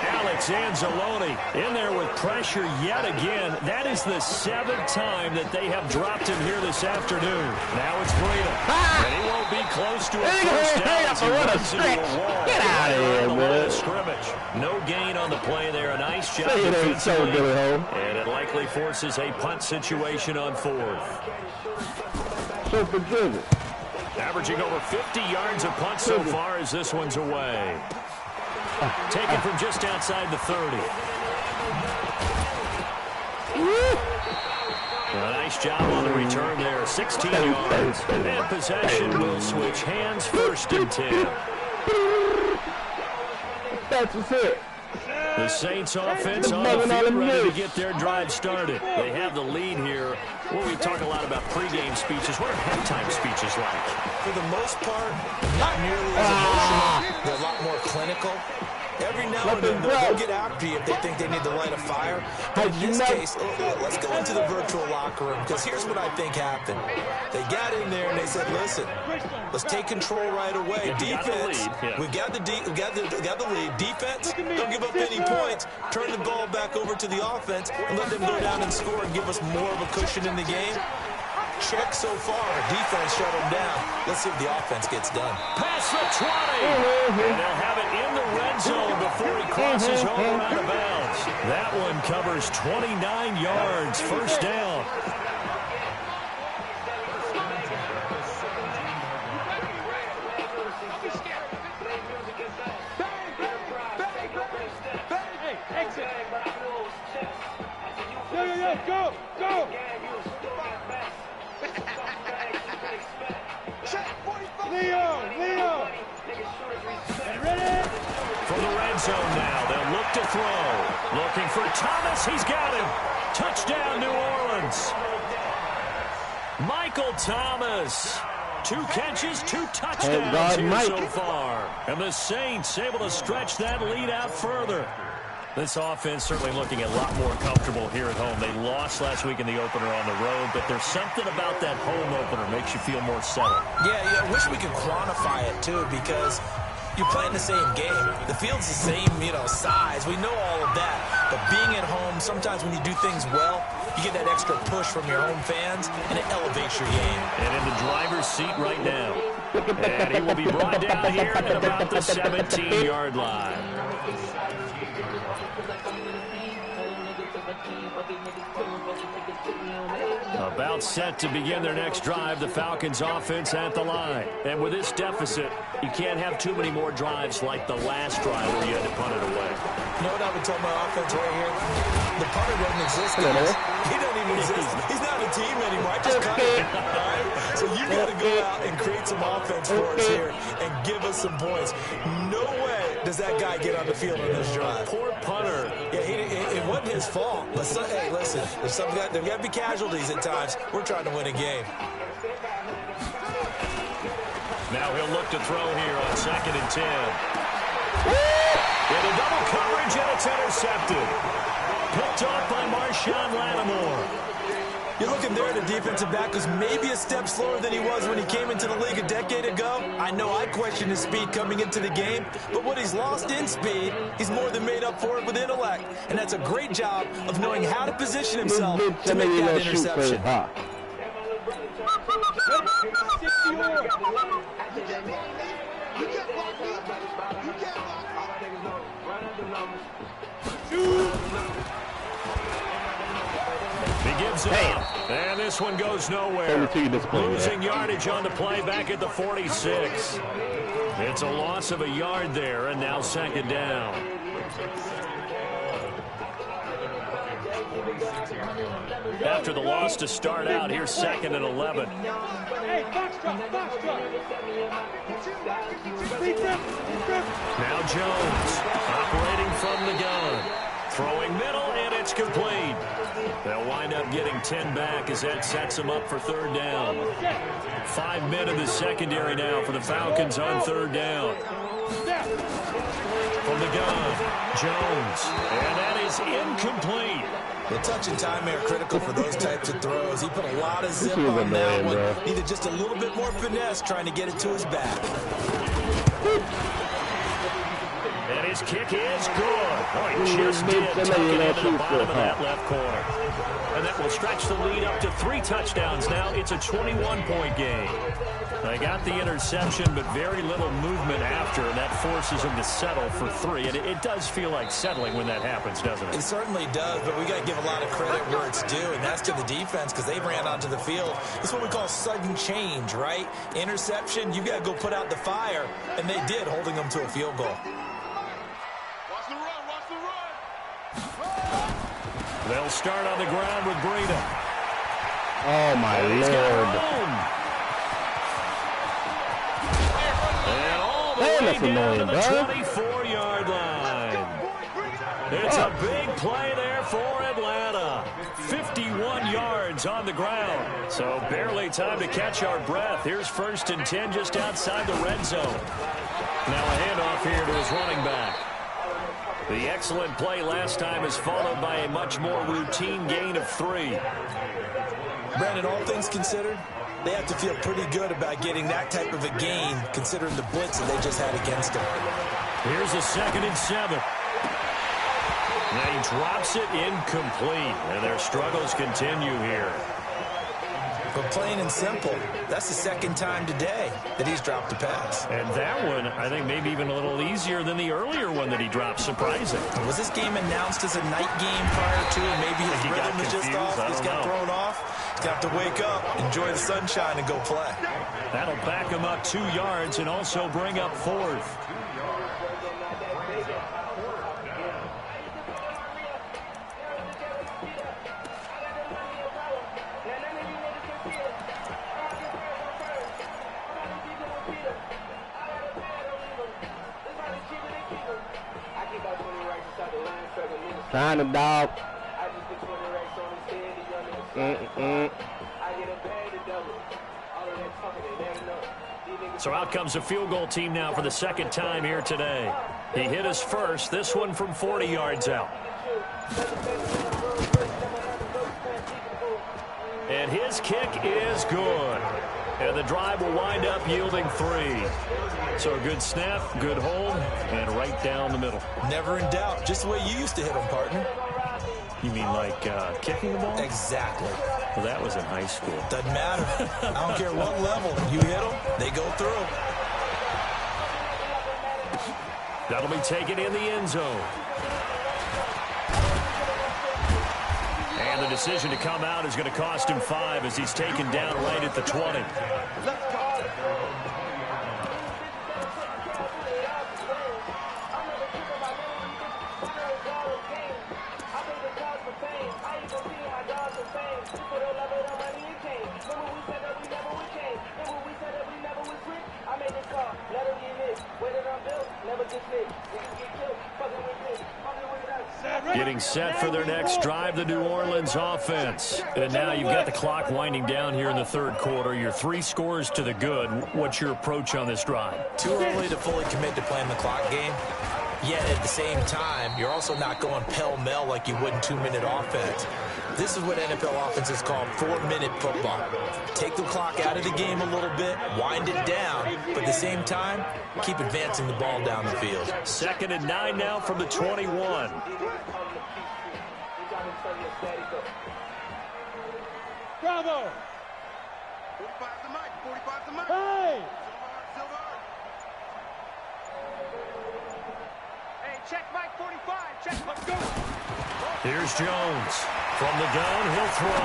Alex Anzalone in there with pressure yet again. That is the 7th time that they have dropped him here this afternoon. Now it's Freedom. And he won't be close to a first down as he runs into a wall. Get out of here, man. Scrimmage. No gain on the play there. A nice job defensively. And it likely forces a punt situation on 4th. Averaging over 50 yards a punt so far as this one's away. Taken from just outside the 30. A nice job on the return there. 16 yards. And possession will switch hands, 1st and 10. That's what's it. The Saints offense on the field ready to get their drive started. They have the lead here. Well, we talk a lot about pregame speeches. What are halftime speeches like? For the most part, not nearly as emotional. They're a lot more clinical. Every now and then, they'll get after you if they think they need to light a fire. But in this case, let's go into the virtual locker room, because here's what I think happened. They got in there and they said, listen, let's take control right away. Defense, we've got the lead. Defense, don't give up any points. Turn the ball back over to the offense and let them go down and score and give us more of a cushion in the game. Check so far. Defense shut them down. Let's see if the offense gets done. Past the 20. And they'll have it in the red zone before he crosses over out of bounds. That one covers 29 yards. 1st down. Exit. Go. Leo. Ready? From the red zone now, they'll look to throw. Looking for Thomas. He's got him. Touchdown, New Orleans. Michael Thomas. 2 catches, 2 touchdowns here so far. And the Saints able to stretch that lead out further. This offense certainly looking a lot more comfortable here at home. They lost last week in the opener on the road, but there's something about that home opener makes you feel more settled. Yeah, I wish we could quantify it, too, because you're playing the same game. The field's the same, size. We know all of that. But being at home, sometimes when you do things well, you get that extra push from your home fans, and it elevates your game. And in the driver's seat right now. And he will be brought down here at about the 17-yard line. About set to begin their next drive, the Falcons offense at the line. And with this deficit, you can't have too many more drives like the last drive where you had to punt it away. You know what I would tell my offense right here? The punter doesn't exist. He doesn't even exist. He's not a team anymore. I just cut him. All right? So you got to go out and create some offense for us here and give us some points. No way does that guy get on the field on this drive. Poor punter. Yeah, it wasn't his fault. But hey, listen, there's got to be casualties at times. We're trying to win a game. Now he'll look to throw here on 2nd and 10. With a double coverage, and it's intercepted. Picked off by Marshawn Lattimore. You're looking there at the defensive back who's maybe a step slower than he was when he came into the league a decade ago. I know I questioned his speed coming into the game, but what he's lost in speed, he's more than made up for it with intellect. And that's a great job of knowing how to position himself to make that interception. He gives it up, and this one goes nowhere. Losing yardage on the play back at the 46. It's a loss of a yard there, and now 2nd down. After the loss to start out, here's 2nd and 11. Hey, box drop. Now Jones, operating from the gun. Throwing middle, and it's complete. They'll wind up getting 10 back as that sets them up for 3rd down. 5 men in the secondary now for the Falcons on 3rd down. From the gun, Jones, and that is incomplete. The touch and time are critical for those types of throws. He put a lot of zip on that one. Needed just a little bit more finesse trying to get it to his back. And his kick is good. Oh, he just did tuck it into the bottom of that left corner. And that will stretch the lead up to 3 touchdowns now. It's a 21-point game. They got the interception, but very little movement after, and that forces them to settle for 3. And it does feel like settling when that happens, doesn't it? It certainly does, but we got to give a lot of credit where it's due, and that's to the defense because they ran onto the field. It's what we call sudden change, right? Interception, you got to go put out the fire, and they did, holding them to a field goal. They'll start on the ground with Breida. Oh, my Lord. And all the way down to the 24-yard line. It's a big play there for Atlanta. 51 yards on the ground. So barely time to catch our breath. Here's 1st and 10 just outside the red zone. Now a handoff here to his running back. The excellent play last time is followed by a much more routine gain of 3. Brandon, all things considered, they have to feel pretty good about getting that type of a gain considering the blitz that they just had against them. Here's a 2nd and 7. Now he drops it incomplete, and their struggles continue here. But plain and simple, that's the 2nd time today that he's dropped a pass. And that one, I think, maybe even a little easier than the earlier one that he dropped. Surprising. Was this game announced as a night game prior to, and maybe his rhythm was just off? He's got thrown off. He's got to wake up, enjoy the sunshine, and go play. That'll back him up 2 yards and also bring up 4th. Trying to dog. So out comes a field goal team now for the 2nd time here today. He hit us first, this one from 40 yards out. And his kick is good. And the drive will wind up yielding 3. So a good snap, good hold, and right down the middle. Never in doubt. Just the way you used to hit them, partner. You mean like kicking the ball? Exactly. Well, that was in high school. Doesn't matter. I don't care what level. You hit them, they go through. That'll be taken in the end zone. And the decision to come out is going to cost him 5 as he's taken down right at the 20. Getting set for their next drive, the New Orleans offense. And now you've got the clock winding down here in the third quarter. You're 3 scores to the good. What's your approach on this drive? Too early to fully commit to playing the clock game. Yet at the same time, you're also not going pell-mell like you would in 2-minute offense. This is what NFL offenses call 4-minute football. Take the clock out of the game a little bit, wind it down, but at the same time, keep advancing the ball down the field. 2nd and 9 now from the 21. Bravo! 45 the mic, 45 the mic. Hey! Silver. Hey, check mic 45, check, let's go. Here's Jones. From the gun, he'll throw.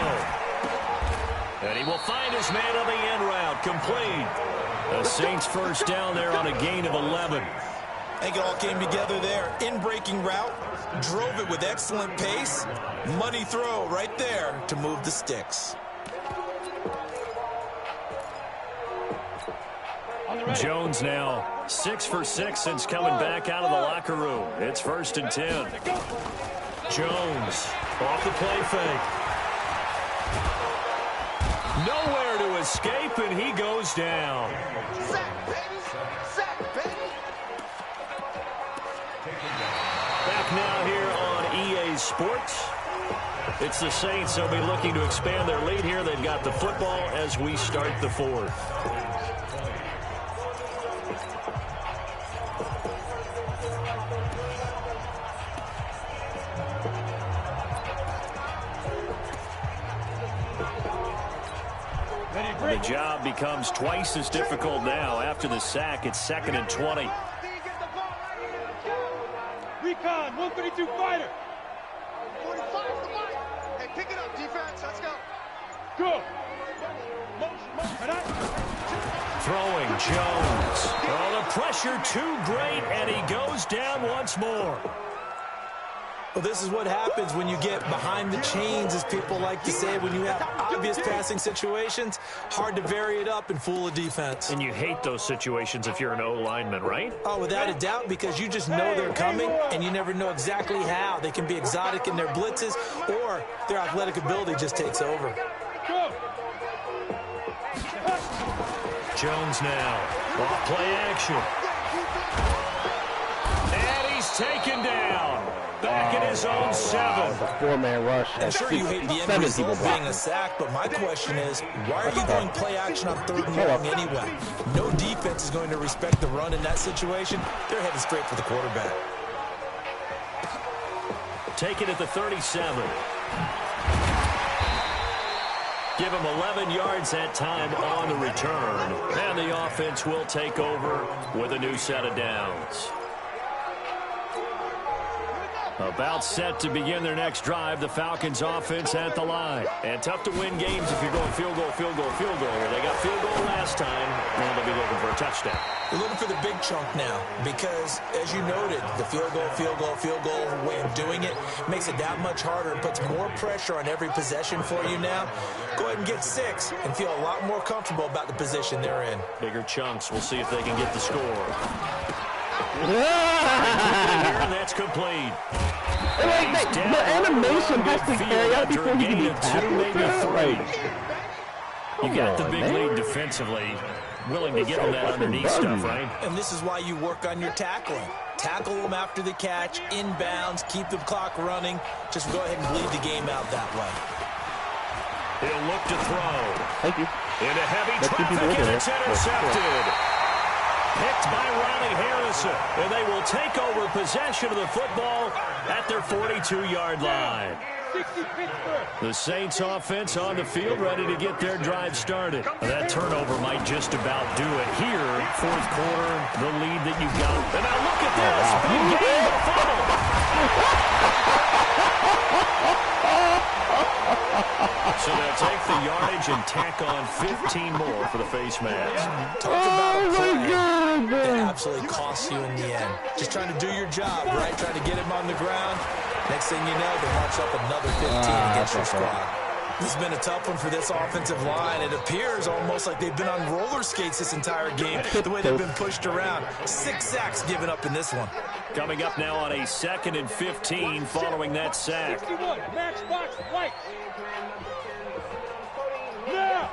And he will find his man on the end route. Complete. The Saints first down there on a gain of 11. I think it all came together there. In-breaking route, drove it with excellent pace. Money throw right there to move the sticks. Jones now 6 for 6 since coming back out of the locker room. It's 1st and 10. Jones off the play fake. Nowhere to escape, and he goes down. Sack, baby. Sack, baby. Back now here on EA Sports. It's the Saints. They'll be looking to expand their lead here. They've got the football as we start the 4th. The job becomes twice as difficult now after the sack. It's 2nd and 20. Recon, 132 fighter. 45 the mic. Hey, pick it up, defense. Let's go. Go. Throwing Jones. Oh, the pressure too great, and he goes down once more. Well, this is what happens when you get behind the chains, as people like to say, when you have obvious passing situations. Hard to vary it up and fool a defense. And you hate those situations if you're an O-lineman, right? Oh, without a doubt, because you just know they're coming, and you never know exactly how. They can be exotic in their blitzes, or their athletic ability just takes over. Jones now. Off play action. And he's taken down. Back in his own 7. 4-man rush. I'm sure you hate the end result being a sack, but my question is, why are you going play action on 3rd and long anyway? No defense is going to respect the run in that situation. They're headed straight for the quarterback. Take it at the 37. Give him 11 yards that time on the return. And the offense will take over with a new set of downs. About set to begin their next drive, the Falcons offense at the line. And tough to win games if you're going field goal, field goal, field goal. They got field goal last time, and they'll be looking for a touchdown. They're looking for the big chunk now because, as you noted, the field goal way of doing it makes it that much harder. It puts more pressure on every possession for you now. Go ahead and get 6 and feel a lot more comfortable about the position they're in. Bigger chunks. We'll see if they can get the score. And that's complete. The animation has to carry out before you can be tacked. You got the big lead defensively. Willing to give them that underneath stuff, right? And this is why you work on your tackling. Tackle them after the catch, inbounds, keep the clock running. Just go ahead and bleed the game out that way. He'll look to throw. Thank you. Into heavy traffic, and it's intercepted. Picked by Riley Harrison, and they will take over possession of the football at their 42-yard line. The Saints offense on the field, ready to get their drive started. That turnover might just about do it here. 4th quarter, the lead that you got. And now look at this. Big game, the fumble. So they'll take the yardage and tack on 15 more for the face mask. Talk about a play that absolutely costs you in the end. Just trying to do your job, right? Trying to get him on the ground. Next thing you know, they march up another 15 against your squad. This has been a tough one for this offensive line. It appears almost like they've been on roller skates this entire game, the way they've been pushed around. 6 sacks given up in this one. Coming up now on a 2nd and 15 following that sack. 61, max box, right. Now.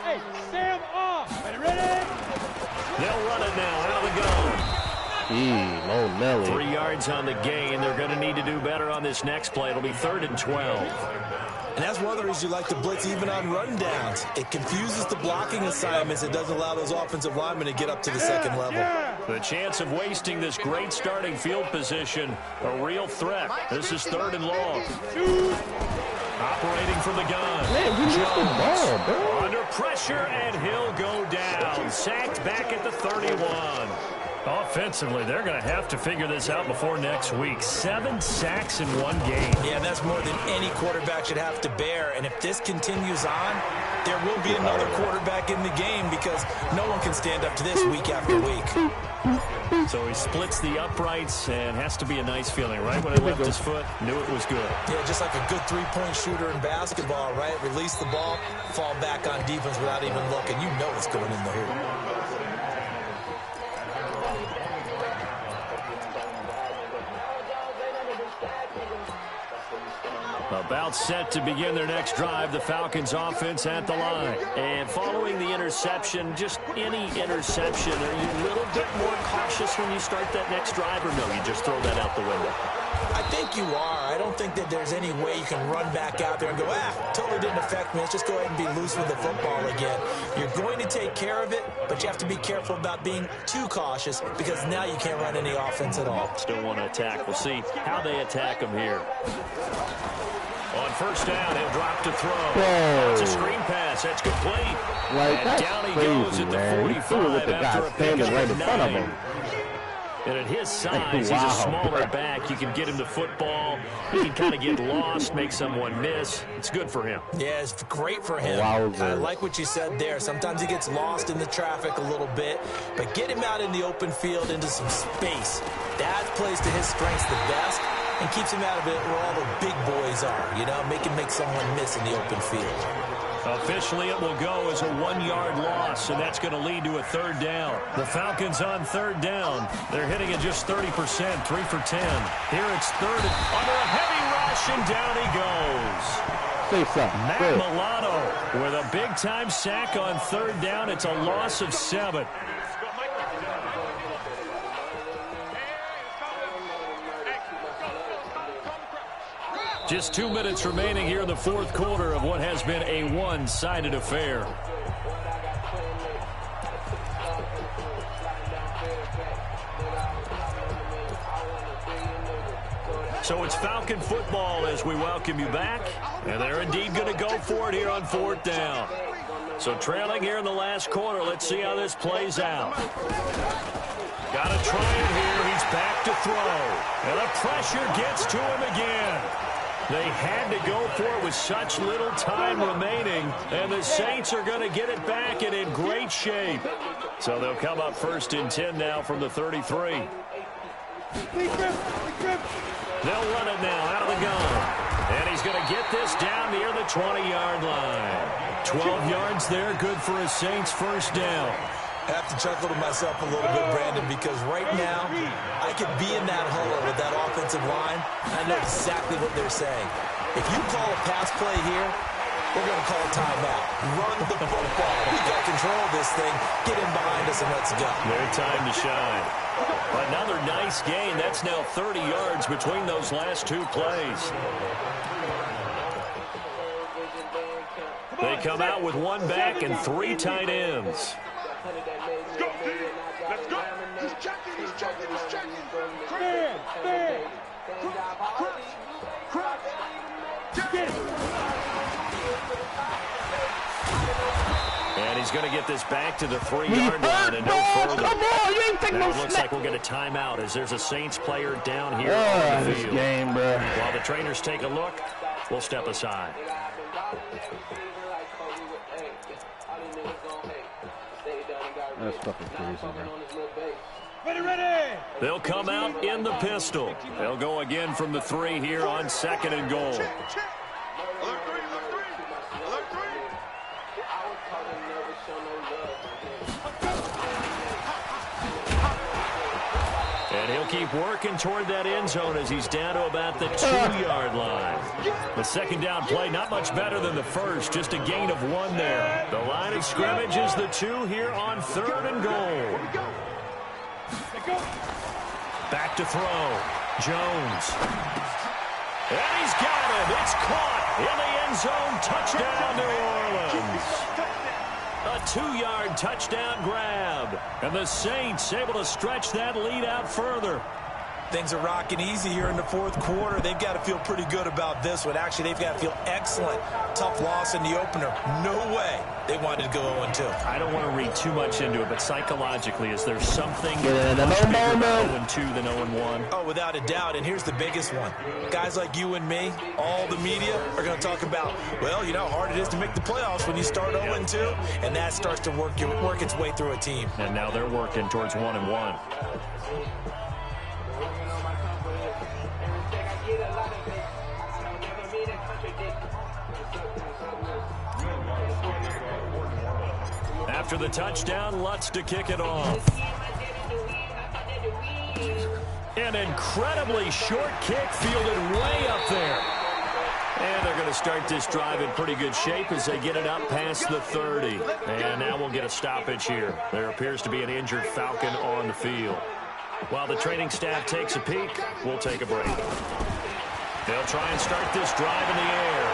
Hey, Sam off. Ready? They'll run it now out of the gun. Low Nelly. 3 yards on the gain. They're going to need to do better on this next play. It'll be 3rd and 12. And that's one of the reasons you like to blitz even on rundowns. It confuses the blocking assignments. It doesn't allow those offensive linemen to get up to the second level. The chance of wasting this great starting field position, a real threat. This is 3rd and long. Operating from the gun. Man, Jones under pressure, and he'll go down. Sacked back at the 31. Offensively, they're going to have to figure this out before next week. 7 sacks in one game. Yeah, that's more than any quarterback should have to bear. And if this continues on, there will be another quarterback in the game because no one can stand up to this week after week. So he splits the uprights, and has to be a nice feeling, right? When he left his foot, knew it was good. Yeah, just like a good three-point shooter in basketball, right? Release the ball, fall back on defense without even looking. You know it's going in the hoop. About set to begin their next drive, the Falcons offense at the line. And following the interception, just any interception, are you a little bit more cautious when you start that next drive, or no, you just throw that out the window? I think you are. I don't think that there's any way you can run back out there and go, totally didn't affect me. Let's just go ahead and be loose with the football again. You're going to take care of it, but you have to be careful about being too cautious because now you can't run any offense at all. Still want to attack. We'll see how they attack them here. On first down, he'll drop to throw. It's a screen pass. That's complete. And down he goes at the 45 after a pickup of 9. And at his size, he's a smaller back. You can get him the football. He can kind of get lost, make someone miss. It's good for him. Yeah, it's great for him. I like what you said there. Sometimes he gets lost in the traffic a little bit, but get him out in the open field into some space. That plays to his strengths the best and keeps him out of it where all the big boys are, you know, make someone miss in the open field. Officially, it will go as a 1-yard loss, and that's going to lead to a 3rd down. The Falcons on 3rd down. They're hitting at just 30%, 3 for 10. Here it's 3rd and under a heavy rush, and down he goes. Matt Milano with a big-time sack on 3rd down. It's a loss of 7. Just 2 minutes remaining here in the 4th quarter of what has been a one-sided affair. So it's Falcon football as we welcome you back. And they're indeed going to go for it here on 4th down. So trailing here in the last quarter. Let's see how this plays out. Got to try it here. He's back to throw. And the pressure gets to him again. They had to go for it with such little time remaining, and the Saints are going to get it back and in great shape. So they'll come up 1st and 10 now from the 33. They'll run it now out of the gun. And he's going to get this down near the 20-yard line. 12 yards there, good for a Saints 1st down. I have to chuckle to myself a little bit, Brandon, because right now I could be in that huddle with that offensive line. I know exactly what they're saying. If you call a pass play here, we're going to call a timeout. Run the football. We got control of this thing. Get in behind us and let's go. Their time to shine. Another nice gain. That's now 30 yards between those last 2 plays. They come out with 1 back and 3 tight ends. Let's go. He's checking. And he's going to get this back to the 3-yard line and no further. Come on, you ain't taking Now no it looks snap. like we'll get a timeout as there's a Saints player down here on the This field. game, bro. While the trainers take a look, will step aside. That's fucking crazy, man. Ready! They'll come out in the pistol. They'll go again from the 3 here on 2nd and goal. Check. Alert 3, alert 3. Alert 3. And he'll keep working toward that end zone as he's down to about the 2-yard line. The second down play, not much better than the first, just a gain of 1 there. The line of scrimmage is the 2 here on 3rd and goal. Back to throw. Jones. And he's got him. It's caught in the end zone. Touchdown, New Orleans. A 2-yard touchdown grab. And the Saints able to stretch that lead out further. Things are rocking easy here in the 4th quarter. They've got to feel pretty good about this one. Actually, they've got to feel excellent. Tough loss in the opener. No way they wanted to go 0-2. I don't want to read too much into it, but psychologically, is there something much Yeah, bigger about 0-2 than 0-1? Oh, without a doubt. And here's the biggest one. Guys like you and me, all the media are going to talk about, well, you know how hard it is to make the playoffs when you start 0-2, and that starts to work its way through a team. And now they're working towards 1-1. After the touchdown, Lutz to kick it off. An incredibly short kick fielded way up there. And they're going to start this drive in pretty good shape as they get it up past the 30. And now we'll get a stoppage here. There appears to be an injured Falcon on the field. While the training staff takes a peek, we'll take a break. They'll try and start this drive in the air.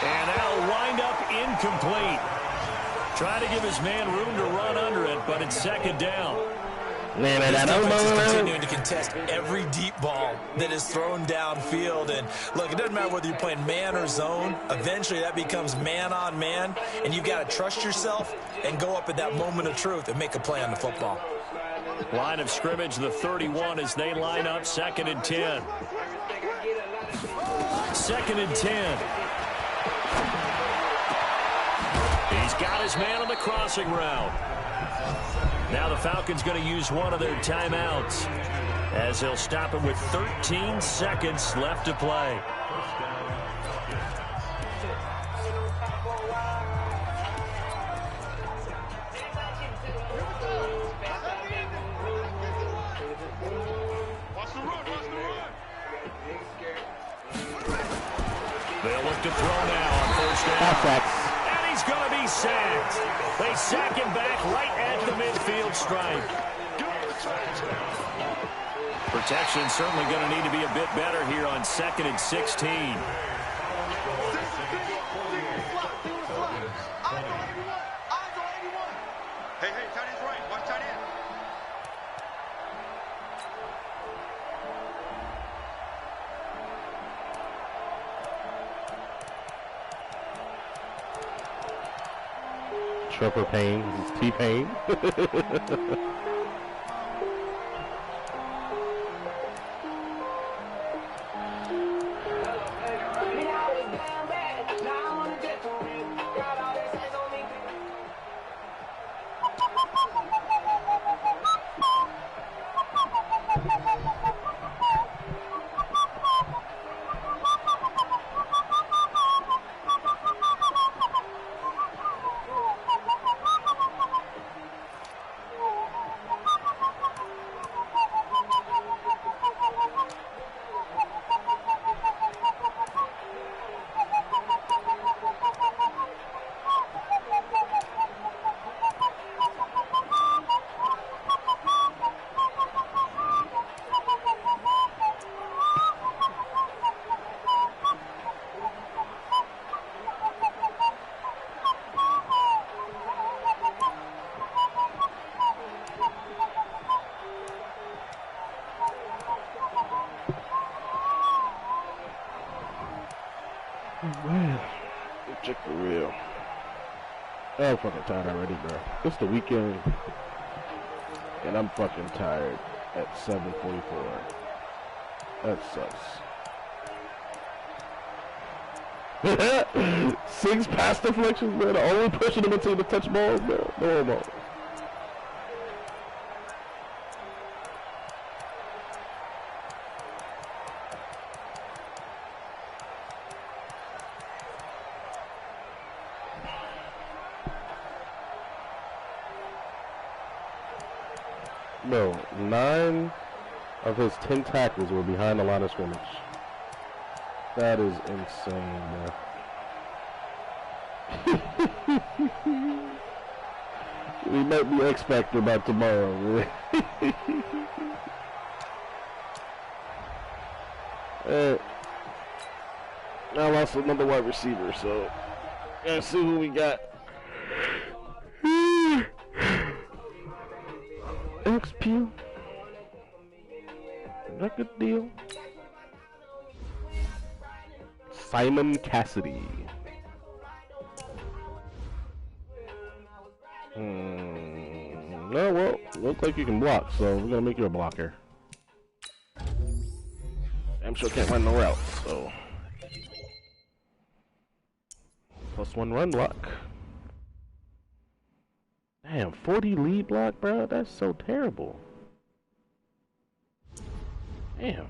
And that'll wind up incomplete. Try to give his man room to run under it, but it's 2nd down. This defense is continuing to contest every deep ball that is thrown downfield. And look, it doesn't matter whether you're playing man or zone. Eventually, that becomes man on man, and you've got to trust yourself and go up at that moment of truth and make a play on the football. Line of scrimmage, the 31, as they line up 2nd and 10. 2nd and 10. He's got his man on the crossing route. Now the Falcons going to use one of their timeouts as they'll stop him with 13 seconds left to play. They'll look to throw now on 1st down. And he's going to be sacked. They sack him back right at the midfield stripe. Protection certainly going to need to be a bit better here on 2nd and 16. Hey, tight end's right. Watch tight end. Trevor Payne, T-Pain. Check the real. I'm fucking tired already, bro. It's the weekend, and I'm fucking tired at 7:44. That sucks. 6 pass deflections, man. The only person to take the touch balls, man. No more. Bro, 9 of his 10 tackles were behind the line of scrimmage. That is insane, man. We might be X Factor by tomorrow, man. I lost another wide receiver, so gotta see who we got. XP. Record deal. Simon Cassidy. No, well, looks like you can block, so we're gonna make you a blocker. I'm sure can't run no route, so +1 run block. Damn, 40 lead block, bro. That's so terrible. Damn.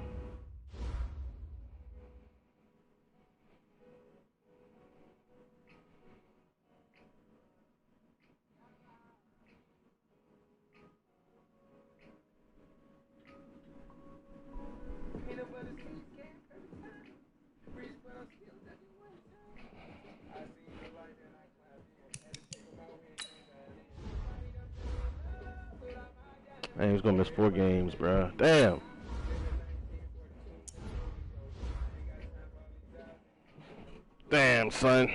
Man, he's gonna miss 4 games, bro. Damn. Damn, son.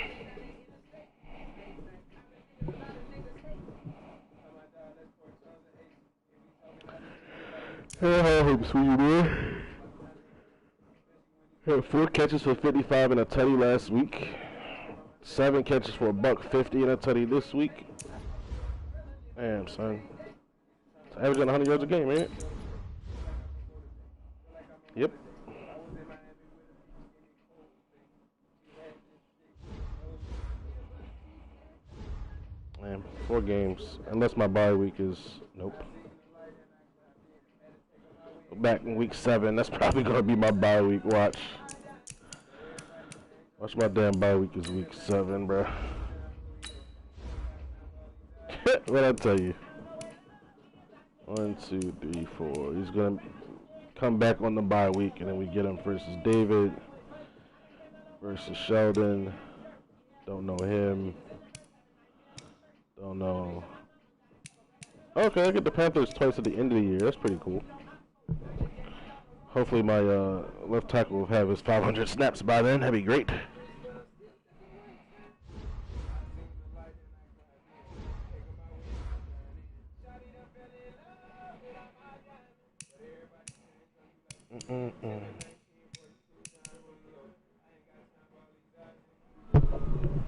Hey, hopes for you, man. Had 4 catches for 55 and a tutty last week. 7 catches for $150 and a tutty this week. Damn, son. It's averaging 100 yards a game, ain't it? Yep. Man, 4 games. Unless my bye week is... Nope. Back in week 7. That's probably going to be my bye week. Watch. Watch my damn bye week is week 7, bro. What'd I tell you? 1, 2, 3, 4. He's going to come back on the bye week, and then we get him versus David. Versus Sheldon. Don't know him. Don't know. Okay, I get the Panthers twice at the end of the year. That's pretty cool. Hopefully my left tackle will have his 500 snaps by then. That'd be great.